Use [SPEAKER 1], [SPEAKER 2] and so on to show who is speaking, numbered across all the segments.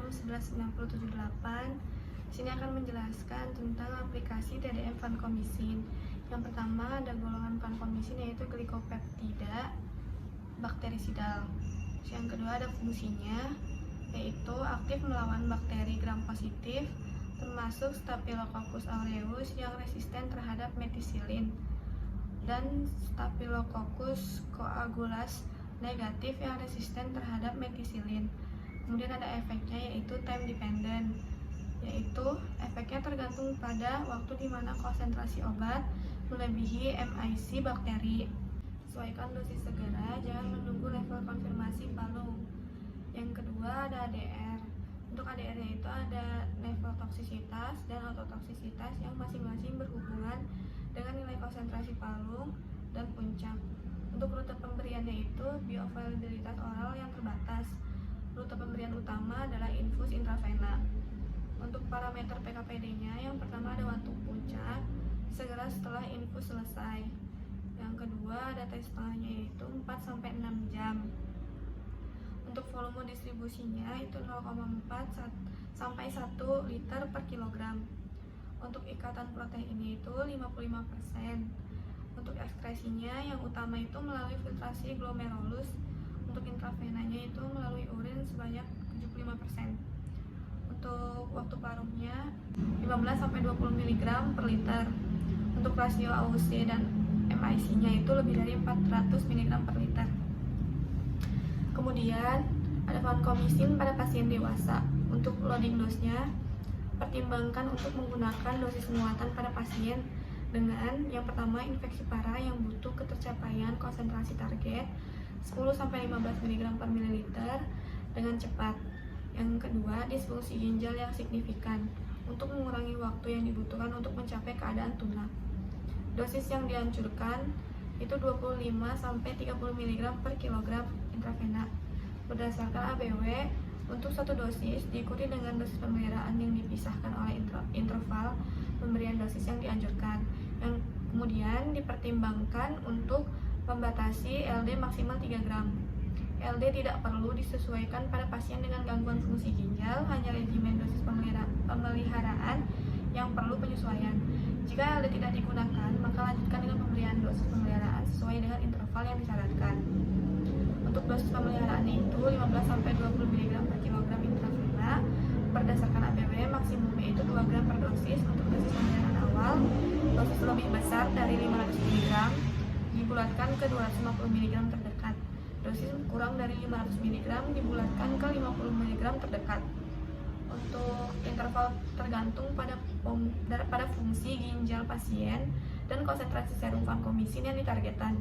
[SPEAKER 1] 16978. Di sini akan menjelaskan tentang aplikasi TDM vancomycin. Yang pertama ada golongan vancomycin yaitu glikopeptida bakterisidal. Yang kedua ada fungsinya yaitu aktif melawan bakteri gram positif termasuk Staphylococcus aureus yang resisten terhadap metisilin dan Staphylococcus coagulans negatif yang resisten terhadap metisilin. Kemudian ada efeknya yaitu time dependent, yaitu efeknya tergantung pada waktu di mana konsentrasi obat melebihi MIC bakteri. Sesuaikan dosis segera, jangan menunggu level konfirmasi palung. Yang kedua ada ADR. Untuk ADR-nya itu ada level toksisitas dan ototoksisitas yang masing-masing berhubungan dengan nilai konsentrasi palung dan puncak. Untuk rute pemberiannya itu bioavailabilitas oral yang terbatas. Rute pemberian utama adalah infus intravena. Untuk parameter PKPD-nya, yang pertama ada waktu puncak segera setelah infus selesai. Yang kedua ada tes setengahnya yaitu 4-6 jam. Untuk volume distribusinya itu 0,4 sampai 1 liter per kilogram. Untuk ikatan proteinnya itu 55%. Untuk ekskresinya yang utama itu melalui filtrasi glomerulus. Untuk intravenanya itu melalui urin sebanyak 75%. Untuk waktu parumnya 15-20 mg per liter. Untuk rasio AUC dan MIC-nya itu lebih dari 400 mg per liter. Kemudian ada vancomycin pada pasien dewasa. Untuk loading dose-nya, pertimbangkan untuk menggunakan dosis muatan pada pasien dengan yang pertama infeksi parah yang butuh ketercapaian konsentrasi target 10-15 mg per mililiter dengan cepat. Yang kedua, disfungsi ginjal yang signifikan untuk mengurangi waktu yang dibutuhkan untuk mencapai keadaan tunak. Dosis yang dianjurkan itu 25-30 mg per kilogram intravena. Berdasarkan ABW, untuk satu dosis diikuti dengan dosis pemeliharaan yang dipisahkan oleh interval pemberian dosis yang dianjurkan. Yang kemudian dipertimbangkan untuk membatasi LD maksimal 3 gram. LD tidak perlu disesuaikan pada pasien dengan gangguan fungsi ginjal, hanya regimen dosis pemeliharaan yang perlu penyesuaian. Jika LD tidak digunakan, maka lanjutkan dengan pemberian dosis pemeliharaan sesuai dengan interval yang disyaratkan. Untuk dosis pemeliharaan itu 15-20 mg per kilogram intravena. Berdasarkan ABW, maksimumnya itu 2 gram per dosis. Untuk dosis pemeliharaan awal, dosis lebih besar dari 500 mg dibulatkan ke 250 mg terdekat. Dosis kurang dari 500 mg dibulatkan ke 50 mg terdekat. Untuk interval tergantung pada fungsi ginjal pasien dan konsentrasi serum vancomycin yang ditargetkan.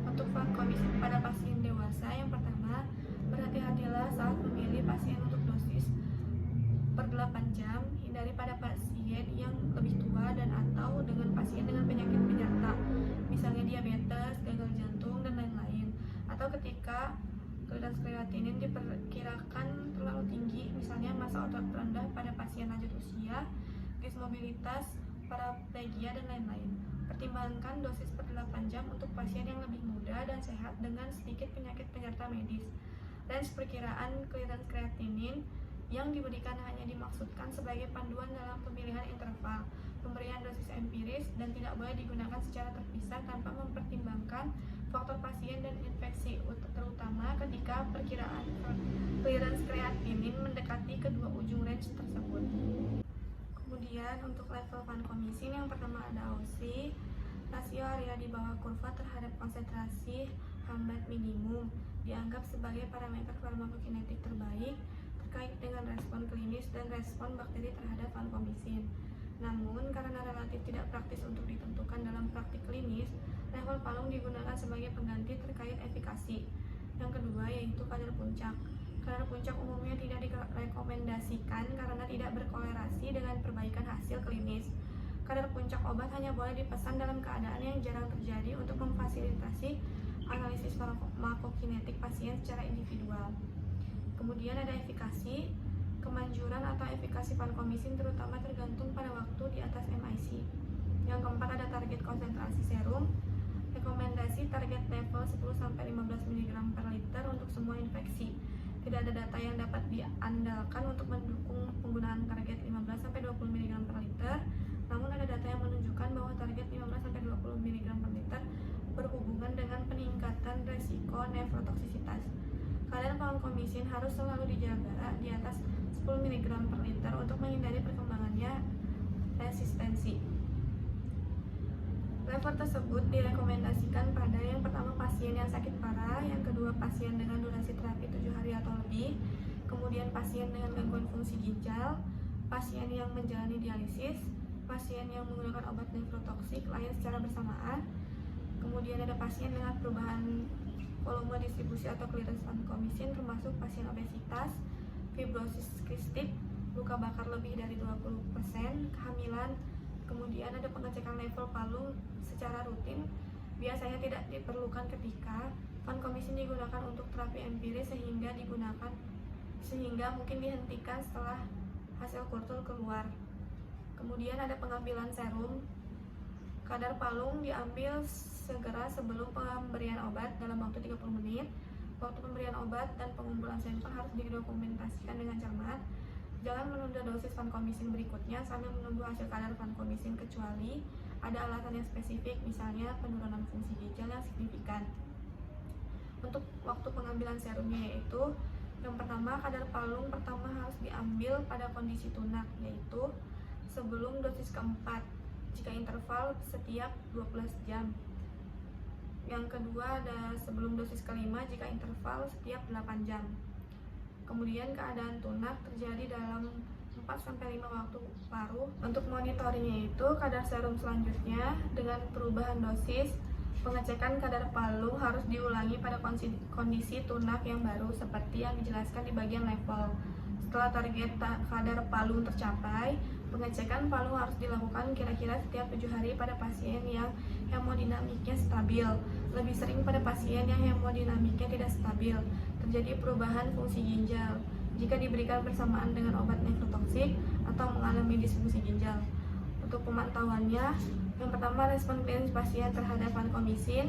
[SPEAKER 1] Untuk vancomycin pada pasien dewasa, yang pertama, berhati-hatilah saat memilih pasien untuk dosis per 8 jam. Hindari pada pasien yang lebih tua dan atau dengan pasien dengan penyakit penyerta, misalnya diabetes, gagal jantung, dan lain-lain. Atau ketika clearance kreatinin diperkirakan terlalu tinggi, misalnya masa otot rendah pada pasien lanjut usia, dismobilitas, paraplegia, dan lain-lain. Pertimbangkan dosis per 8 jam untuk pasien yang lebih muda dan sehat dengan sedikit penyakit penyerta medis. Range perkiraan clearance kreatinin yang diberikan hanya dimaksudkan sebagai panduan dalam pemilihan interval pemberian dosis empiris dan tidak boleh digunakan secara terpisah tanpa mempertimbangkan faktor pasien dan infeksi, terutama ketika perkiraan clearance kreatinin mendekati kedua ujung range tersebut. Kemudian untuk level vancomycin, yang pertama ada AUC, rasio area di bawah kurva terhadap konsentrasi hambat minimum, dianggap sebagai parameter farmakokinetik terbaik terkait dengan respon klinis dan respon bakteri terhadap vancomycin. Namun, karena relatif tidak praktis untuk ditentukan dalam praktik klinis, level palung digunakan sebagai pengganti terkait efikasi. Yang kedua yaitu kadar puncak. Kadar puncak umumnya tidak direkomendasikan karena tidak berkolerasi dengan perbaikan hasil klinis. Kadar puncak obat hanya boleh dipesan dalam keadaan yang jarang terjadi untuk memfasilitasi analisis farmakokinetik pasien secara individual. Kemudian ada efikasi. Kemanjuran atau efikasi vancomycin terutama tergantung pada waktu di atas MIC. Yang keempat ada target konsentrasi serum. Rekomendasi target level 10-15 mg per liter untuk semua infeksi. Tidak ada data yang dapat diandalkan untuk mendukung penggunaan target 15-20 mg per liter, namun ada data yang menunjukkan bahwa target 15-20 mg per liter berhubungan dengan peningkatan resiko nefrotoksisitas. Kadar vancomycin harus selalu dijaga di atas 10 mg per liter untuk menghindari perkembangannya resistensi. Level tersebut direkomendasikan pada yang pertama pasien yang sakit parah, yang kedua pasien dengan durasi terapi 7 hari atau lebih, kemudian pasien dengan gangguan fungsi ginjal, pasien yang menjalani dialisis, pasien yang menggunakan obat nefrotoksik lain secara bersamaan, kemudian ada pasien dengan perubahan volume distribusi atau clearance vancomycin termasuk pasien obesitas, fibrosis kistik, luka bakar lebih dari 20%, kehamilan. Kemudian ada pengecekan level palung secara rutin, biasanya tidak diperlukan ketika vancomycin digunakan untuk terapi empiris sehingga mungkin dihentikan setelah hasil kultur keluar. Kemudian ada pengambilan serum. Kadar palung diambil segera sebelum pemberian obat dalam waktu 30 menit. Waktu pemberian obat dan pengumpulan sampel harus didokumentasikan dengan cermat. Jangan menunda dosis vancomycin berikutnya sambil menunggu hasil kadar vancomycin kecuali ada alasan yang spesifik, misalnya penurunan fungsi ginjal yang signifikan. Untuk waktu pengambilan serumnya yaitu yang pertama, kadar palung pertama harus diambil pada kondisi tunak, yaitu sebelum dosis keempat jika interval setiap 12 jam. Yang kedua ada sebelum dosis kelima jika interval setiap 8 jam. Kemudian keadaan tunak terjadi dalam 4-5 waktu paruh. Untuk monitoringnya itu kadar serum selanjutnya dengan perubahan dosis, pengecekan kadar palung harus diulangi pada kondisi tunak yang baru seperti yang dijelaskan di bagian level. Setelah target kadar palung tercapai, pengecekan palung harus dilakukan kira-kira setiap 7 hari pada pasien yang hemodinamiknya stabil. Lebih sering pada pasien yang hemodinamiknya tidak stabil, terjadi perubahan fungsi ginjal jika diberikan bersamaan dengan obat nefrotoksik atau mengalami disfungsi ginjal. Untuk pemantauannya, yang pertama respon klinis pasien terhadap vancomycin,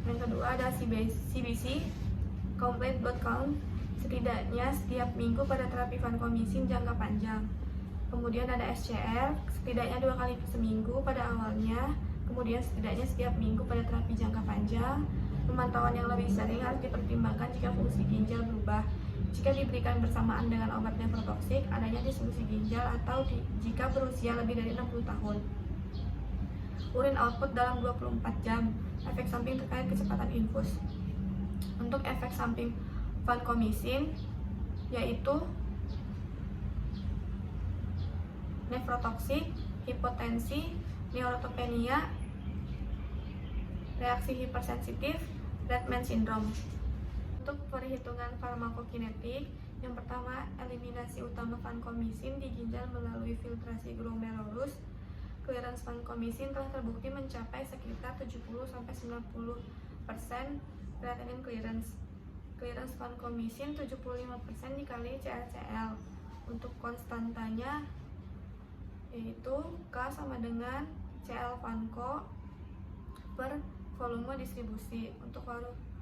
[SPEAKER 1] yang kedua ada CBC, complete blood count, setidaknya setiap minggu pada terapi vancomycin jangka panjang. Kemudian ada SCR, setidaknya 2 kali seminggu pada awalnya, kemudian setidaknya setiap minggu pada terapi jangka panjang. Pemantauan yang lebih sering harus dipertimbangkan jika fungsi ginjal berubah. Jika diberikan bersamaan dengan obat nefrotoksik, adanya disfungsi ginjal atau jika berusia lebih dari 60 tahun. Urin output dalam 24 jam, efek samping terkait kecepatan infus. Untuk efek samping vancomycin yaitu nefrotoksik, hipotensi, neurotopenia, reaksi hipersensitif, Redman syndrome. Untuk perhitungan farmakokinetik, yang pertama eliminasi utama vancomycin di ginjal melalui filtrasi glomerulus. Clearance vancomycin telah terbukti mencapai sekitar 70-90% creatinine clearance. Clearance vancomycin 75% dikali CLCL. Untuk konstantanya yaitu K sama dengan CL vanco per volume distribusi. Untuk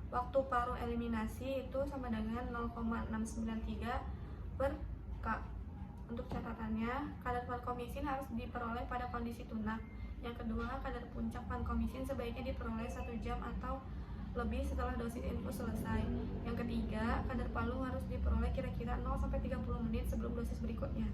[SPEAKER 1] waktu paruh eliminasi itu sama dengan 0,693 per K. Untuk catatannya, kadar vancomycin harus diperoleh pada kondisi tunak. Yang kedua, kadar puncak vancomycin sebaiknya diperoleh 1 jam atau lebih setelah dosis infus selesai. Yang ketiga, kadar palung harus diperoleh kira-kira 0-30 menit sebelum dosis berikutnya.